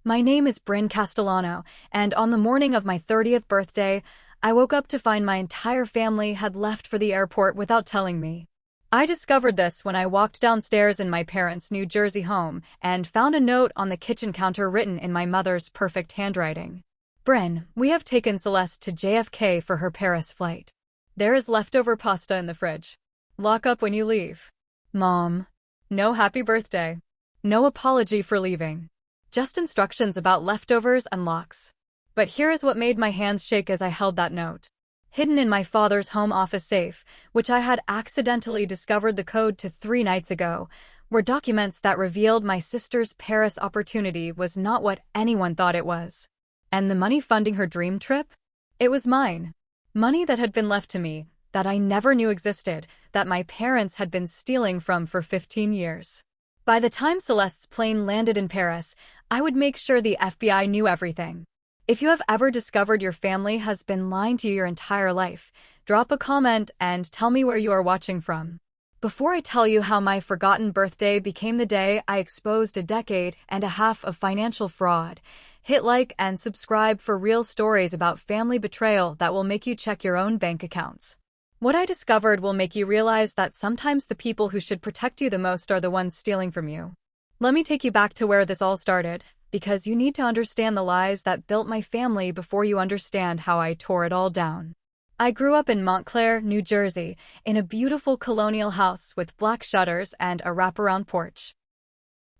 My name is Bryn Castellano, and on the morning of my 30th birthday, I woke up to find my entire family had left for the airport without telling me. I discovered this when I walked downstairs in my parents' New Jersey home and found a note on the kitchen counter written in my mother's perfect handwriting. Bryn, we have taken Celeste to JFK for her Paris flight. There is leftover pasta in the fridge. Lock up when you leave. Mom. No happy birthday. No apology for leaving. Just instructions about leftovers and locks. But here is what made my hands shake as I held that note. Hidden in my father's home office safe, which I had accidentally discovered the code to 3 nights ago, were documents that revealed my sister's Paris opportunity was not what anyone thought it was. And the money funding her dream trip? It was mine. Money that had been left to me, that I never knew existed, that my parents had been stealing from for 15 years. By the time Celeste's plane landed in Paris, I would make sure the FBI knew everything. If you have ever discovered your family has been lying to you your entire life, drop a comment and tell me where you are watching from. Before I tell you how my forgotten birthday became the day I exposed a decade and a half of financial fraud, hit like and subscribe for real stories about family betrayal that will make you check your own bank accounts. What I discovered will make you realize that sometimes the people who should protect you the most are the ones stealing from you. Let me take you back to where this all started, because you need to understand the lies that built my family before you understand how I tore it all down. I grew up in Montclair, New Jersey, in a beautiful colonial house with black shutters and a wraparound porch.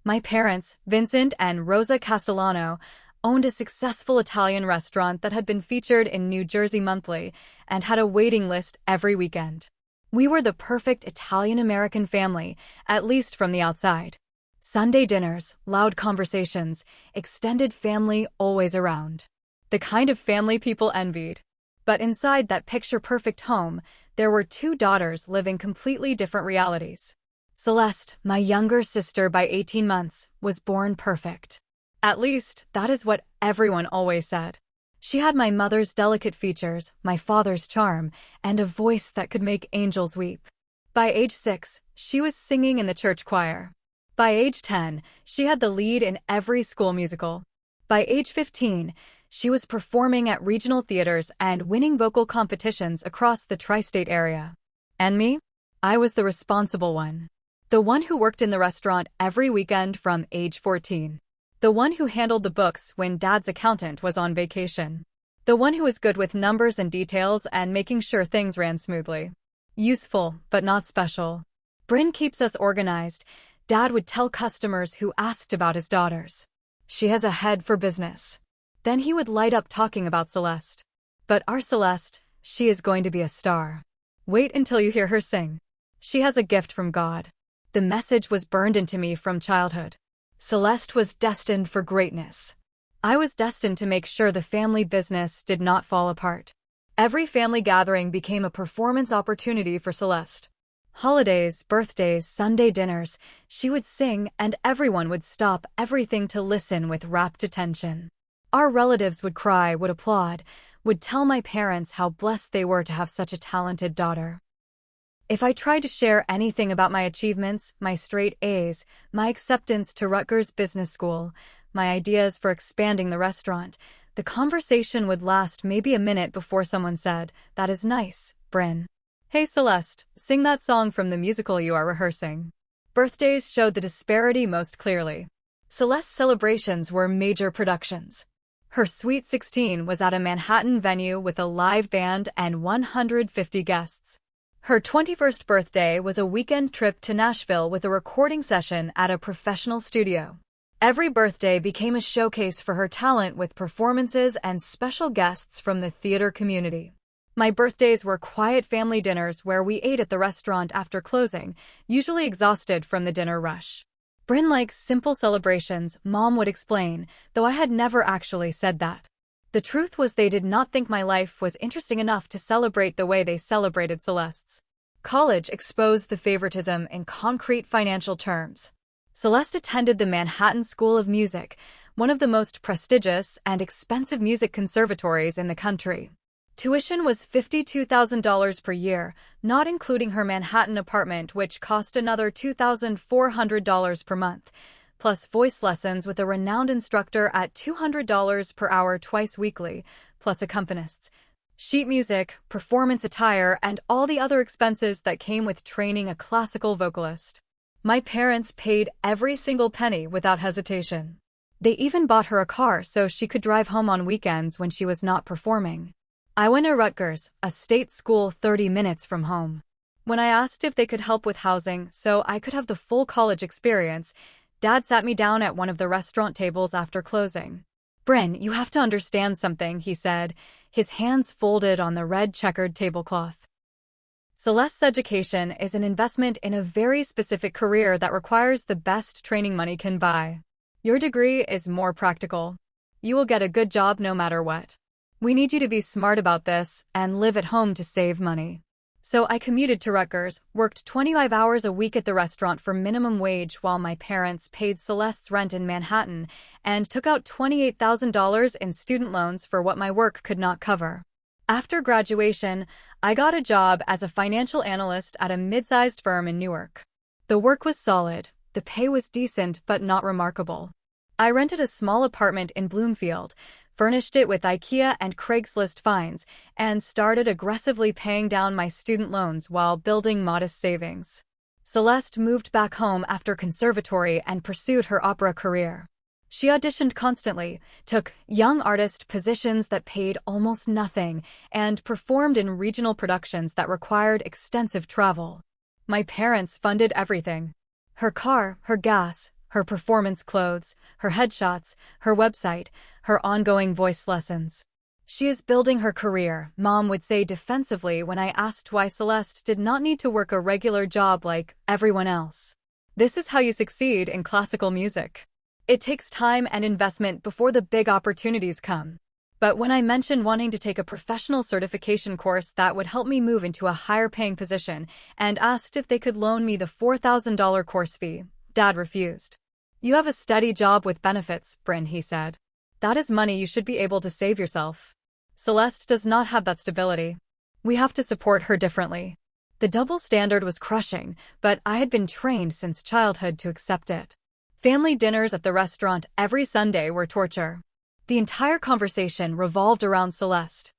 My parents, Vincent and Rosa Castellano, owned a successful Italian restaurant that had been featured in New Jersey Monthly and had a waiting list every weekend. We were the perfect Italian-American family, at least from the outside. Sunday dinners, loud conversations, extended family always around. The kind of family people envied. But inside that picture-perfect home, there were 2 daughters living completely different realities. Celeste, my younger sister by 18 months, was born perfect. At least, that is what everyone always said. She had my mother's delicate features, my father's charm, and a voice that could make angels weep. By age 6, she was singing in the church choir. By age 10, she had the lead in every school musical. By age 15, she was performing at regional theaters and winning vocal competitions across the tri-state area. And me? I was the responsible one. The one who worked in the restaurant every weekend from age 14. The one who handled the books when Dad's accountant was on vacation. The one who was good with numbers and details and making sure things ran smoothly. Useful, but not special. Bryn keeps us organized. Dad would tell customers who asked about his daughters. She has a head for business. Then he would light up talking about Celeste. But our Celeste, she is going to be a star. Wait until you hear her sing. She has a gift from God. The message was burned into me from childhood. Celeste was destined for greatness. I was destined to make sure the family business did not fall apart. Every family gathering became a performance opportunity for Celeste. Holidays, birthdays, Sunday dinners, she would sing and everyone would stop everything to listen with rapt attention. Our relatives would cry, would applaud, would tell my parents how blessed they were to have such a talented daughter. If I tried to share anything about my achievements, my straight A's, my acceptance to Rutgers Business School, my ideas for expanding the restaurant, the conversation would last maybe a minute before someone said, "That is nice, Bryn. Hey Celeste, sing that song from the musical you are rehearsing." Birthdays showed the disparity most clearly. Celeste's celebrations were major productions. Her Sweet 16 was at a Manhattan venue with a live band and 150 guests. Her 21st birthday was a weekend trip to Nashville with a recording session at a professional studio. Every birthday became a showcase for her talent with performances and special guests from the theater community. My birthdays were quiet family dinners where we ate at the restaurant after closing, usually exhausted from the dinner rush. Bryn likes simple celebrations, Mom would explain, though I had never actually said that. The truth was they did not think my life was interesting enough to celebrate the way they celebrated Celeste's. College exposed the favoritism in concrete financial terms. Celeste attended the Manhattan School of Music, one of the most prestigious and expensive music conservatories in the country. Tuition was $52,000 per year, not including her Manhattan apartment, which cost another $2,400 per month, plus voice lessons with a renowned instructor at $200 per hour twice weekly, plus accompanists, sheet music, performance attire, and all the other expenses that came with training a classical vocalist. My parents paid every single penny without hesitation. They even bought her a car so she could drive home on weekends when she was not performing. I went to Rutgers, a state school 30 minutes from home. When I asked if they could help with housing so I could have the full college experience, Dad sat me down at one of the restaurant tables after closing. "Bryn, you have to understand something," he said, his hands folded on the red checkered tablecloth. "Celeste's education is an investment in a very specific career that requires the best training money can buy. Your degree is more practical. You will get a good job no matter what. We need you to be smart about this and live at home to save money." So I commuted to Rutgers, worked 25 hours a week at the restaurant for minimum wage while my parents paid Celeste's rent in Manhattan and took out $28,000 in student loans for what my work could not cover. After graduation, I got a job as a financial analyst at a mid-sized firm in Newark. The work was solid, the pay was decent but not remarkable. I rented a small apartment in Bloomfield, furnished it with IKEA and Craigslist finds, and started aggressively paying down my student loans while building modest savings. Celeste moved back home after conservatory and pursued her opera career. She auditioned constantly, took young artist positions that paid almost nothing, and performed in regional productions that required extensive travel. My parents funded everything. Her car, her gas, her performance clothes, her headshots, her website, her ongoing voice lessons. "She is building her career," Mom would say defensively when I asked why Celeste did not need to work a regular job like everyone else. "This is how you succeed in classical music. It takes time and investment before the big opportunities come." But when I mentioned wanting to take a professional certification course that would help me move into a higher-paying position and asked if they could loan me the $4,000 course fee, Dad refused. "You have a steady job with benefits, Bryn," he said. "That is money you should be able to save yourself. Celeste does not have that stability. We have to support her differently." The double standard was crushing, but I had been trained since childhood to accept it. Family dinners at the restaurant every Sunday were torture. The entire conversation revolved around Celeste.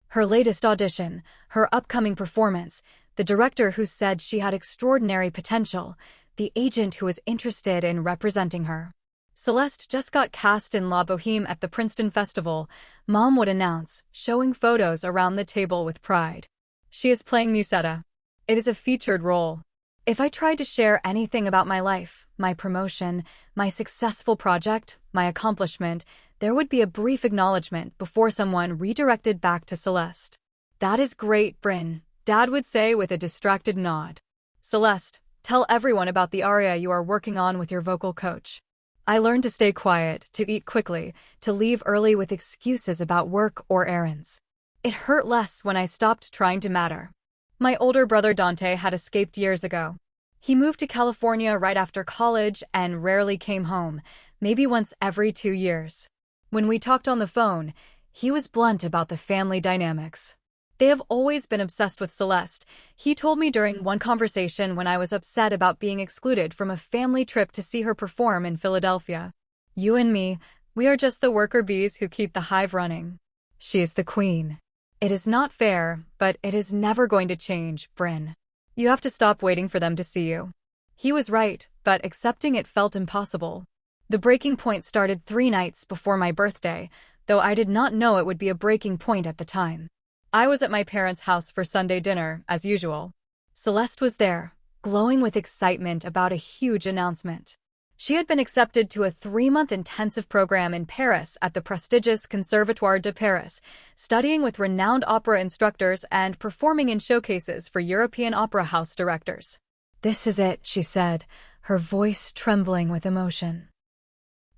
Her latest audition, her upcoming performance, the director who said she had extraordinary potential, the agent who was interested in representing her. "Celeste just got cast in La Boheme at the Princeton Festival," Mom would announce, showing photos around the table with pride. "She is playing Musetta. It is a featured role." If I tried to share anything about my life, my promotion, my successful project, my accomplishment, there would be a brief acknowledgement before someone redirected back to Celeste. "That is great, Bryn," Dad would say with a distracted nod. "Celeste, tell everyone about the aria you are working on with your vocal coach." I learned to stay quiet, to eat quickly, to leave early with excuses about work or errands. It hurt less when I stopped trying to matter. My older brother Dante had escaped years ago. He moved to California right after college and rarely came home, maybe once every 2 years. When we talked on the phone, he was blunt about the family dynamics. "They have always been obsessed with Celeste," he told me during one conversation when I was upset about being excluded from a family trip to see her perform in Philadelphia. "You and me, we are just the worker bees who keep the hive running. She is the queen. It is not fair, but it is never going to change, Bryn. You have to stop waiting for them to see you." He was right, but accepting it felt impossible. The breaking point started 3 nights before my birthday, though I did not know it would be a breaking point at the time. I was at my parents' house for Sunday dinner, as usual. Celeste was there, glowing with excitement about a huge announcement. She had been accepted to a 3-month intensive program in Paris at the prestigious Conservatoire de Paris, studying with renowned opera instructors and performing in showcases for European opera house directors. "This is it," she said, her voice trembling with emotion.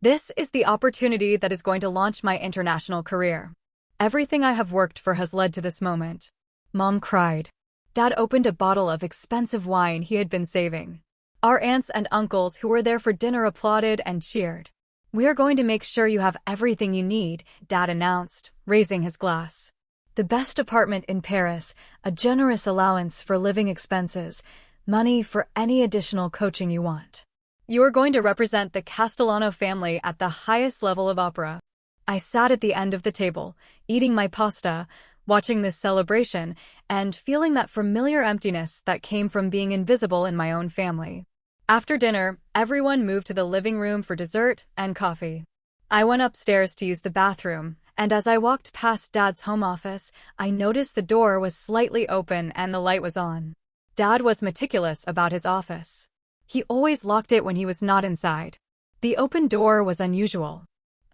"This is the opportunity that is going to launch my international career. Everything I have worked for has led to this moment." Mom cried. Dad opened a bottle of expensive wine he had been saving. Our aunts and uncles who were there for dinner applauded and cheered. "We are going to make sure you have everything you need," Dad announced, raising his glass. "The best apartment in Paris, a generous allowance for living expenses, money for any additional coaching you want. You are going to represent the Castellano family at the highest level of opera. I sat at the end of the table, eating my pasta, watching this celebration, and feeling that familiar emptiness that came from being invisible in my own family. After dinner, everyone moved to the living room for dessert and coffee. I went upstairs to use the bathroom, and as I walked past Dad's home office, I noticed the door was slightly open and the light was on. Dad was meticulous about his office. He always locked it when he was not inside. The open door was unusual.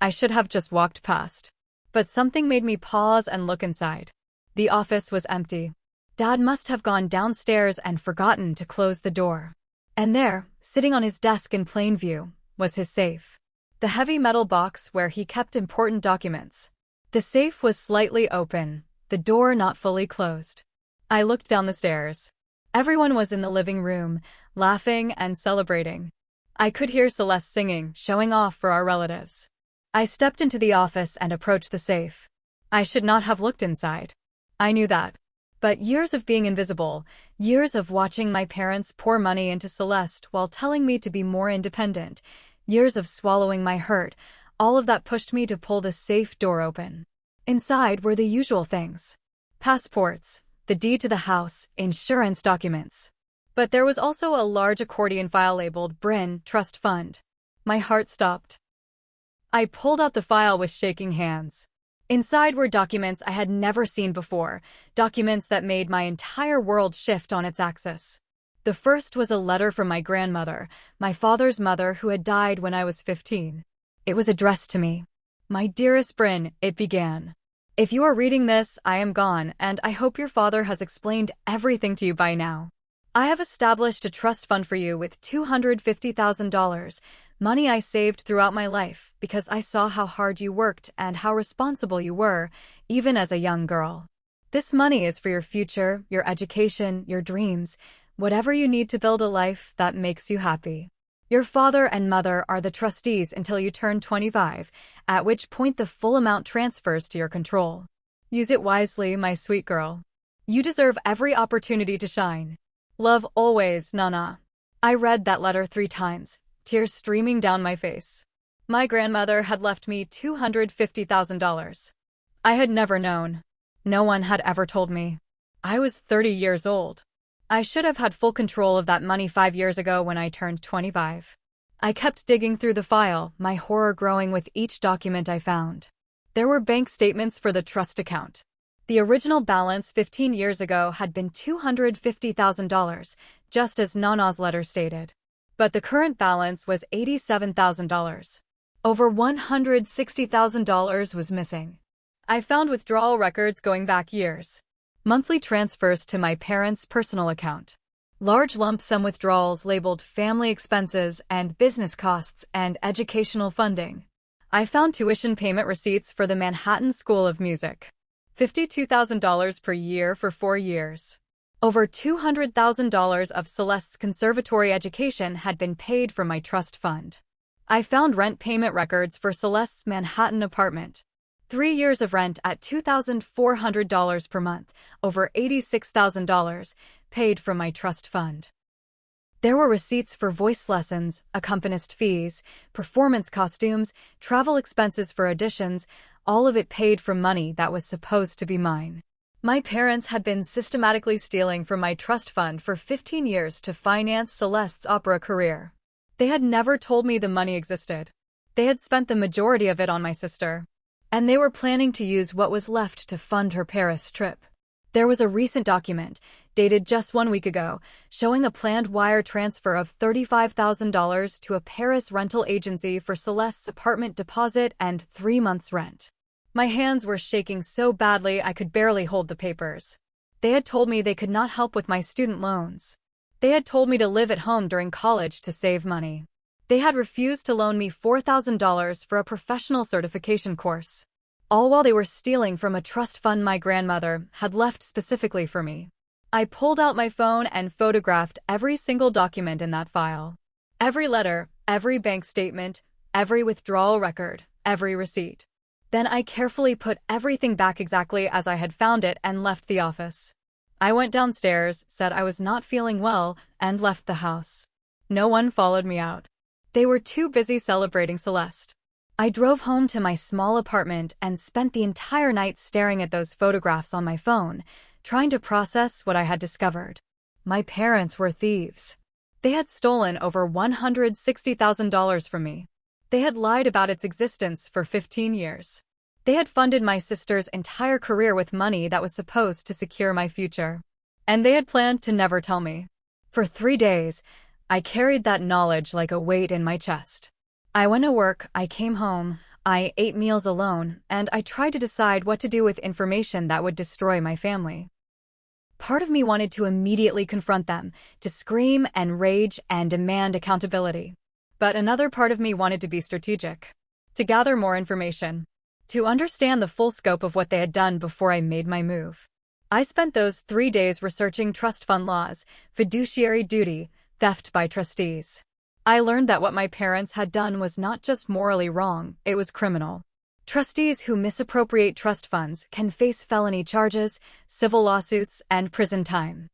I should have just walked past. But something made me pause and look inside. The office was empty. Dad must have gone downstairs and forgotten to close the door. And there, sitting on his desk in plain view, was his safe. The heavy metal box where he kept important documents. The safe was slightly open, the door not fully closed. I looked down the stairs. Everyone was in the living room, laughing and celebrating. I could hear Celeste singing, showing off for our relatives. I stepped into the office and approached the safe. I should not have looked inside. I knew that. But years of being invisible, years of watching my parents pour money into Celeste while telling me to be more independent, years of swallowing my hurt, all of that pushed me to pull the safe door open. Inside were the usual things. Passports, the deed to the house, insurance documents. But there was also a large accordion file labeled Bryn Trust Fund. My heart stopped. I pulled out the file with shaking hands. Inside were documents I had never seen before, documents that made my entire world shift on its axis. The first was a letter from my grandmother, my father's mother who had died when I was 15. It was addressed to me. "My dearest Bryn," it began. "If you are reading this, I am gone, and I hope your father has explained everything to you by now. I have established a trust fund for you with $250,000, money I saved throughout my life because I saw how hard you worked and how responsible you were, even as a young girl. This money is for your future, your education, your dreams, whatever you need to build a life that makes you happy. Your father and mother are the trustees until you turn 25, at which point the full amount transfers to your control. Use it wisely, my sweet girl. You deserve every opportunity to shine. Love always, Nana." I read that letter 3 times, tears streaming down my face. My grandmother had left me $250,000. I had never known. No one had ever told me. I was 30 years old. I should have had full control of that money 5 years ago when I turned 25. I kept digging through the file, my horror growing with each document I found. There were bank statements for the trust account. The original balance 15 years ago had been $250,000, just as Nana's letter stated. But the current balance was $87,000. Over $160,000 was missing. I found withdrawal records going back years. Monthly transfers to my parents' personal account. Large lump sum withdrawals labeled family expenses and business costs and educational funding. I found tuition payment receipts for the Manhattan School of Music. $52,000 per year for 4 years. Over $200,000 of Celeste's conservatory education had been paid from my trust fund. I found rent payment records for Celeste's Manhattan apartment. 3 years of rent at $2,400 per month, over $86,000, paid from my trust fund. There were receipts for voice lessons, accompanist fees, performance costumes, travel expenses for auditions, all of it paid from money that was supposed to be mine. My parents had been systematically stealing from my trust fund for 15 years to finance Celeste's opera career. They had never told me the money existed. They had spent the majority of it on my sister. And they were planning to use what was left to fund her Paris trip. There was a recent document, dated just 1 week ago, showing a planned wire transfer of $35,000 to a Paris rental agency for Celeste's apartment deposit and 3 months' rent. My hands were shaking so badly I could barely hold the papers. They had told me they could not help with my student loans. They had told me to live at home during college to save money. They had refused to loan me $4,000 for a professional certification course. All while they were stealing from a trust fund my grandmother had left specifically for me. I pulled out my phone and photographed every single document in that file. Every letter, every bank statement, every withdrawal record, every receipt. Then I carefully put everything back exactly as I had found it and left the office. I went downstairs, said I was not feeling well, and left the house. No one followed me out. They were too busy celebrating Celeste. I drove home to my small apartment and spent the entire night staring at those photographs on my phone, trying to process what I had discovered. My parents were thieves. They had stolen over $160,000 from me. They had lied about its existence for 15 years. They had funded my sister's entire career with money that was supposed to secure my future. And they had planned to never tell me. For 3 days, I carried that knowledge like a weight in my chest. I went to work, I came home, I ate meals alone, and I tried to decide what to do with information that would destroy my family. Part of me wanted to immediately confront them, to scream and rage and demand accountability. But another part of me wanted to be strategic, to gather more information, to understand the full scope of what they had done before I made my move. I spent those 3 days researching trust fund laws, fiduciary duty, theft by trustees. I learned that what my parents had done was not just morally wrong, it was criminal. Trustees who misappropriate trust funds can face felony charges, civil lawsuits, and prison time.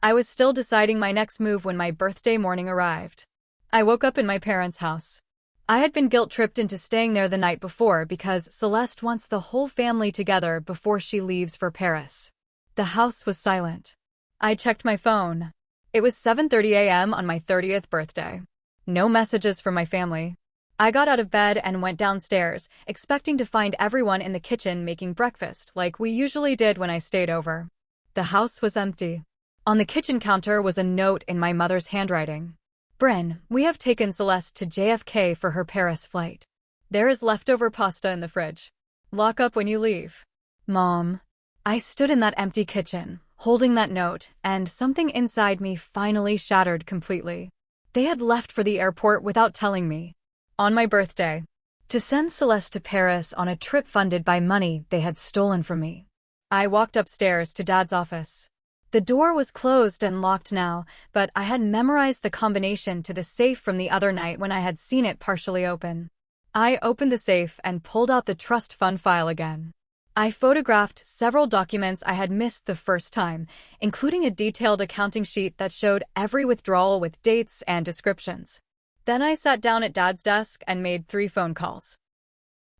I was still deciding my next move when my birthday morning arrived. I woke up in my parents' house. I had been guilt-tripped into staying there the night before because Celeste wants the whole family together before she leaves for Paris. The house was silent. I checked my phone. It was 7:30 a.m. on my 30th birthday. No messages from my family. I got out of bed and went downstairs, expecting to find everyone in the kitchen making breakfast like we usually did when I stayed over. The house was empty. On the kitchen counter was a note in my mother's handwriting. Bryn, we have taken Celeste to JFK for her Paris flight. There is leftover pasta in the fridge. Lock up when you leave. Mom. I stood in that empty kitchen, holding that note, and something inside me finally shattered completely. They had left for the airport without telling me. On my birthday. To send Celeste to Paris on a trip funded by money they had stolen from me. I walked upstairs to Dad's office. The door was closed and locked now, but I had memorized the combination to the safe from the other night when I had seen it partially open. I opened the safe and pulled out the trust fund file again. I photographed several documents I had missed the first time, including a detailed accounting sheet that showed every withdrawal with dates and descriptions. Then I sat down at Dad's desk and made 3 phone calls.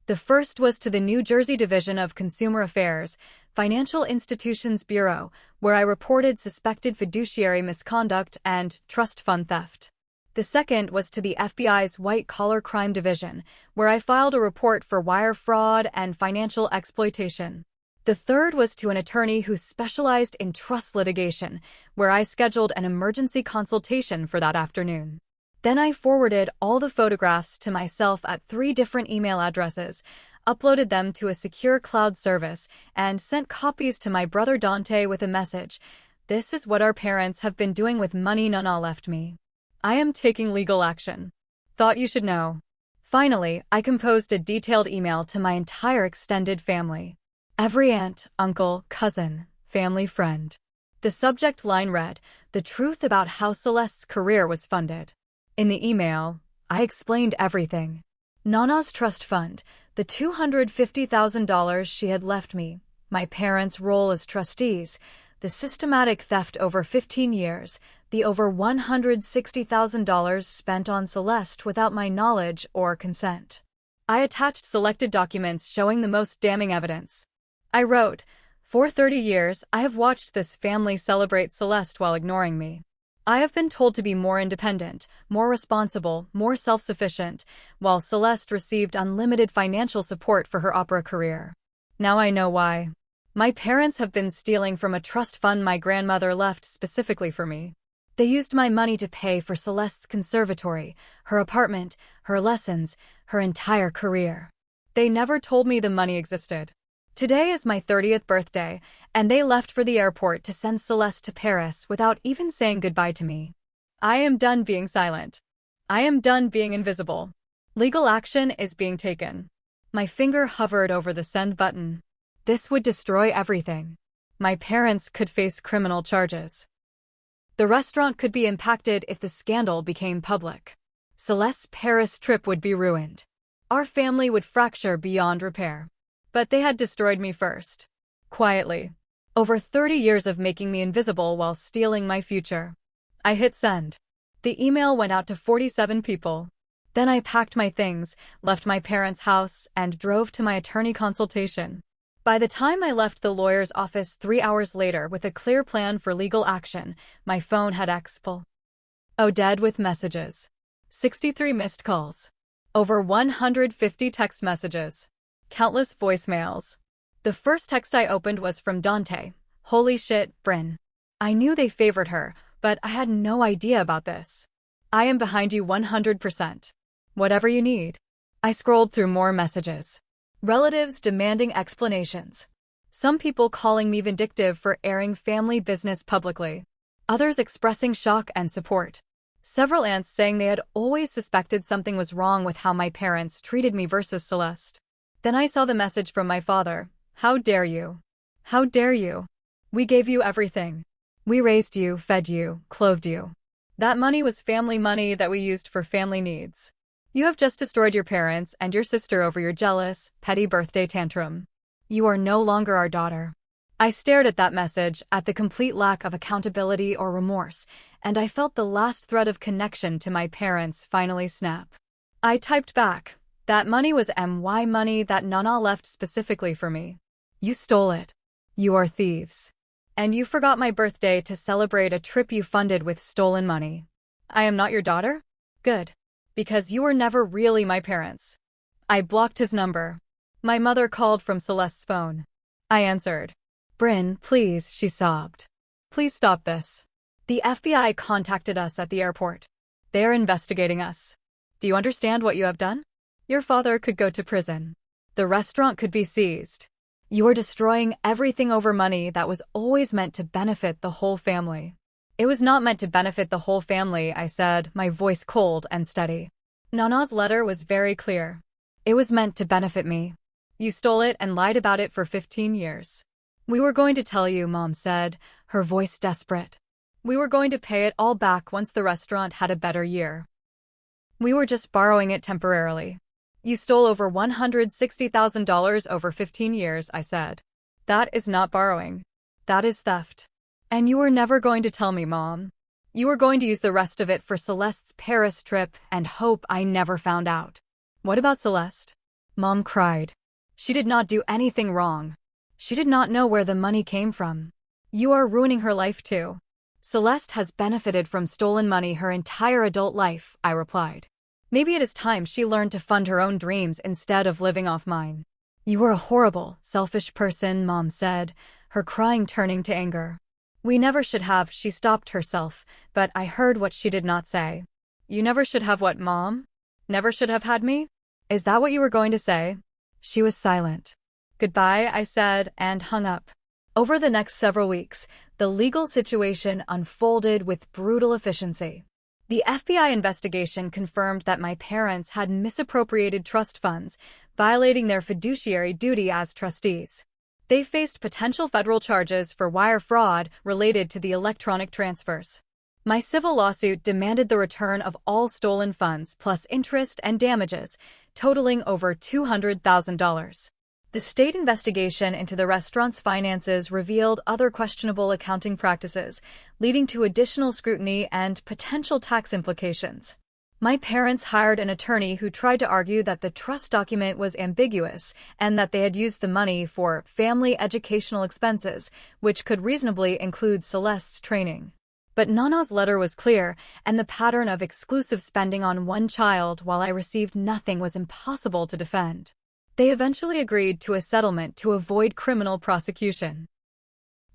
The first was to the New Jersey Division of Consumer Affairs, Financial Institutions Bureau, where I reported suspected fiduciary misconduct and trust fund theft. The second was to the FBI's White Collar Crime Division, where I filed a report for wire fraud and financial exploitation. The third was to an attorney who specialized in trust litigation, where I scheduled an emergency consultation for that afternoon. Then I forwarded all the photographs to myself at 3 different email addresses, uploaded them to a secure cloud service, and sent copies to my brother Dante with a message. This is what our parents have been doing with money Nana left me. I am taking legal action. Thought you should know. Finally, I composed a detailed email to my entire extended family. Every aunt, uncle, cousin, family friend. The subject line read, "The truth about how Celeste's career was funded." In the email, I explained everything. Nana's trust fund, the $250,000 she had left me, my parents' role as trustees, the systematic theft over 15 years, the over $160,000 spent on Celeste without my knowledge or consent. I attached selected documents showing the most damning evidence. I wrote, "For 30 years, I have watched this family celebrate Celeste while ignoring me. I have been told to be more independent, more responsible, more self-sufficient, while Celeste received unlimited financial support for her opera career. Now I know why. My parents have been stealing from a trust fund my grandmother left specifically for me. They used my money to pay for Celeste's conservatory, her apartment, her lessons, her entire career. They never told me the money existed. Today is my 30th birthday, and they left for the airport to send Celeste to Paris without even saying goodbye to me. I am done being silent. I am done being invisible. Legal action is being taken." My finger hovered over the send button. This would destroy everything. My parents could face criminal charges. The restaurant could be impacted if the scandal became public. Celeste's Paris trip would be ruined. Our family would fracture beyond repair. But they had destroyed me first. Quietly. Over 30 years of making me invisible while stealing my future. I hit send. The email went out to 47 people. Then I packed my things, left my parents' house, and drove to my attorney consultation. By the time I left the lawyer's office 3 hours later with a clear plan for legal action, my phone had full. Oh, dead with messages. 63 missed calls. Over 150 text messages. Countless voicemails. The first text I opened was from Dante. Holy shit, Bryn. I knew they favored her, but I had no idea about this. I am behind you 100%. Whatever you need. I scrolled through more messages. Relatives demanding explanations. Some people calling me vindictive for airing family business publicly. Others expressing shock and support. Several aunts saying they had always suspected something was wrong with how my parents treated me versus Celeste. Then I saw the message from my father. How dare you? How dare you? We gave you everything. We raised you, fed you, clothed you. That money was family money that we used for family needs. You have just destroyed your parents and your sister over your jealous, petty birthday tantrum. You are no longer our daughter. I stared at that message, at the complete lack of accountability or remorse, and I felt the last thread of connection to my parents finally snap. I typed back, that money was my money that Nana left specifically for me. You stole it. You are thieves. And you forgot my birthday to celebrate a trip you funded with stolen money. I am not your daughter? Good. Because you were never really my parents. I blocked his number. My mother called from Celeste's phone. I answered. Bryn, please, she sobbed. Please stop this. The FBI contacted us at the airport. They are investigating us. Do you understand what you have done? Your father could go to prison. The restaurant could be seized. You are destroying everything over money that was always meant to benefit the whole family. It was not meant to benefit the whole family, I said, my voice cold and steady. Nana's letter was very clear. It was meant to benefit me. You stole it and lied about it for 15 years. We were going to tell you, Mom said, her voice desperate. We were going to pay it all back once the restaurant had a better year. We were just borrowing it temporarily. You stole over $160,000 over 15 years, I said. That is not borrowing. That is theft. And you were never going to tell me, Mom. You were going to use the rest of it for Celeste's Paris trip and hope I never found out. What about Celeste? Mom cried. She did not do anything wrong. She did not know where the money came from. You are ruining her life too. Celeste has benefited from stolen money her entire adult life, I replied. Maybe it is time she learned to fund her own dreams instead of living off mine. You are a horrible, selfish person, Mom said, her crying turning to anger. We never should have, she stopped herself, but I heard what she did not say. You never should have what, Mom? Never should have had me? Is that what you were going to say? She was silent. Goodbye, I said, and hung up. Over the next several weeks, the legal situation unfolded with brutal efficiency. The FBI investigation confirmed that my parents had misappropriated trust funds, violating their fiduciary duty as trustees. They faced potential federal charges for wire fraud related to the electronic transfers. My civil lawsuit demanded the return of all stolen funds plus interest and damages, totaling over $200,000. The state investigation into the restaurant's finances revealed other questionable accounting practices, leading to additional scrutiny and potential tax implications. My parents hired an attorney who tried to argue that the trust document was ambiguous and that they had used the money for family educational expenses, which could reasonably include Celeste's training. But Nana's letter was clear, and the pattern of exclusive spending on one child while I received nothing was impossible to defend. They eventually agreed to a settlement to avoid criminal prosecution.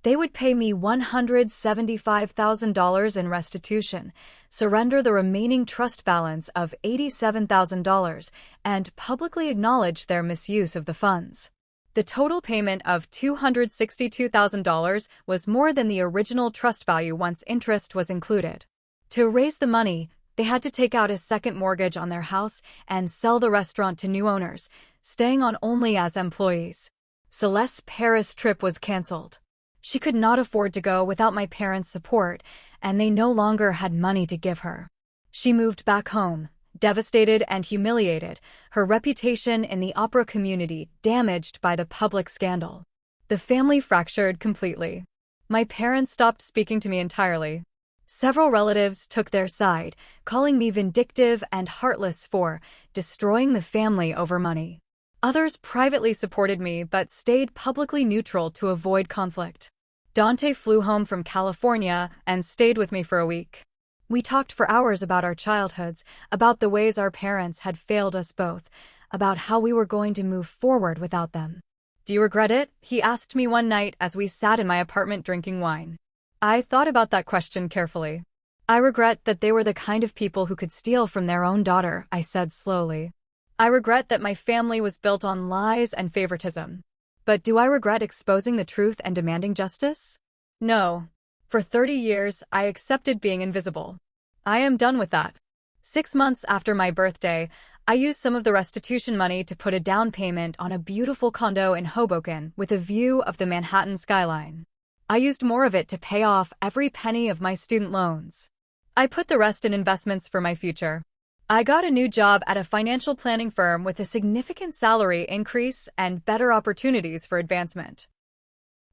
They would pay me $175,000 in restitution, surrender the remaining trust balance of $87,000, and publicly acknowledge their misuse of the funds. The total payment of $262,000 was more than the original trust value once interest was included. To raise the money, they had to take out a second mortgage on their house and sell the restaurant to new owners, staying on only as employees. Celeste's Paris trip was canceled. She could not afford to go without my parents' support, and they no longer had money to give her. She moved back home, devastated and humiliated, her reputation in the opera community damaged by the public scandal. The family fractured completely. My parents stopped speaking to me entirely. Several relatives took their side, calling me vindictive and heartless for destroying the family over money. Others privately supported me but stayed publicly neutral to avoid conflict. Dante flew home from California and stayed with me for a week. We talked for hours about our childhoods, about the ways our parents had failed us both, about how we were going to move forward without them. "Do you regret it?" he asked me one night as we sat in my apartment drinking wine. I thought about that question carefully. "I regret that they were the kind of people who could steal from their own daughter," I said slowly. "I regret that my family was built on lies and favoritism. But do I regret exposing the truth and demanding justice? No. For 30 years, I accepted being invisible. I am done with that." 6 months after my birthday, I used some of the restitution money to put a down payment on a beautiful condo in Hoboken with a view of the Manhattan skyline. I used more of it to pay off every penny of my student loans. I put the rest in investments for my future. I got a new job at a financial planning firm with a significant salary increase and better opportunities for advancement.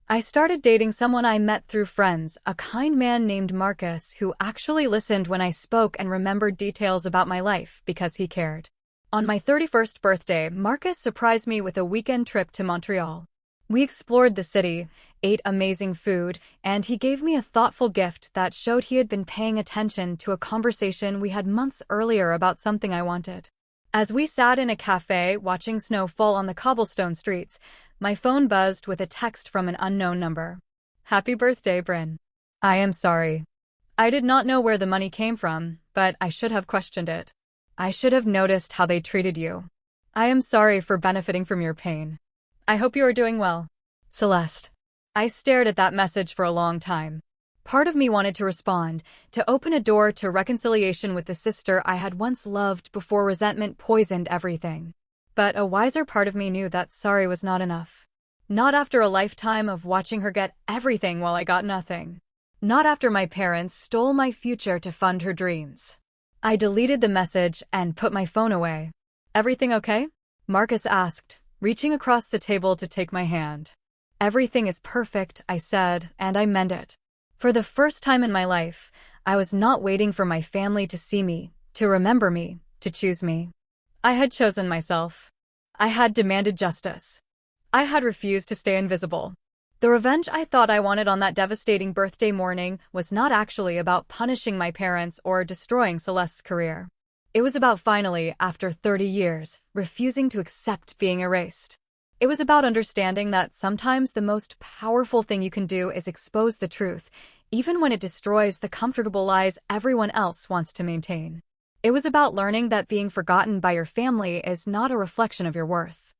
I started dating someone I met through friends, a kind man named Marcus who actually listened when I spoke and remembered details about my life because he cared. On my 31st birthday, Marcus surprised me with a weekend trip to Montreal. We explored the city, ate amazing food, and he gave me a thoughtful gift that showed he had been paying attention to a conversation we had months earlier about something I wanted. As we sat in a cafe watching snow fall on the cobblestone streets, my phone buzzed with a text from an unknown number. "Happy birthday, Bryn. I am sorry. I did not know where the money came from, but I should have questioned it. I should have noticed how they treated you. I am sorry for benefiting from your pain. I hope you are doing well. Celeste." I stared at that message for a long time. Part of me wanted to respond, to open a door to reconciliation with the sister I had once loved before resentment poisoned everything. But a wiser part of me knew that sorry was not enough. Not after a lifetime of watching her get everything while I got nothing. Not after my parents stole my future to fund her dreams. I deleted the message and put my phone away. "Everything okay?" Marcus asked, reaching across the table to take my hand. "Everything is perfect," I said, and I meant it. For the first time in my life, I was not waiting for my family to see me, to remember me, to choose me. I had chosen myself. I had demanded justice. I had refused to stay invisible. The revenge I thought I wanted on that devastating birthday morning was not actually about punishing my parents or destroying Celeste's career. It was about finally, after 30 years, refusing to accept being erased. It was about understanding that sometimes the most powerful thing you can do is expose the truth, even when it destroys the comfortable lies everyone else wants to maintain. It was about learning that being forgotten by your family is not a reflection of your worth.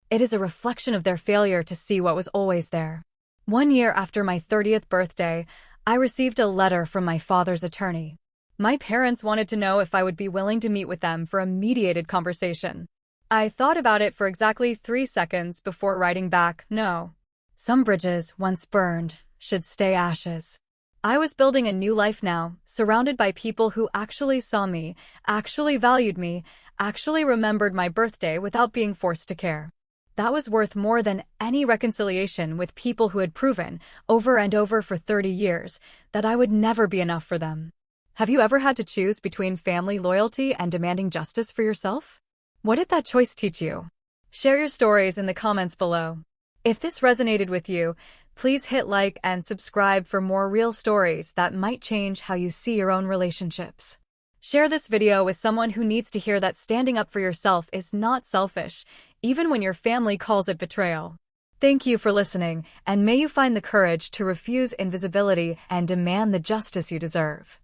It is a reflection of their failure to see what was always there. 1 year after my 30th birthday, I received a letter from my father's attorney. My parents wanted to know if I would be willing to meet with them for a mediated conversation. I thought about it for exactly 3 seconds before writing back, "No. Some bridges, once burned, should stay ashes." I was building a new life now, surrounded by people who actually saw me, actually valued me, actually remembered my birthday without being forced to care. That was worth more than any reconciliation with people who had proven, over and over for 30 years, that I would never be enough for them. Have you ever had to choose between family loyalty and demanding justice for yourself? What did that choice teach you? Share your stories in the comments below. If this resonated with you, please hit like and subscribe for more real stories that might change how you see your own relationships. Share this video with someone who needs to hear that standing up for yourself is not selfish, even when your family calls it betrayal. Thank you for listening, and may you find the courage to refuse invisibility and demand the justice you deserve.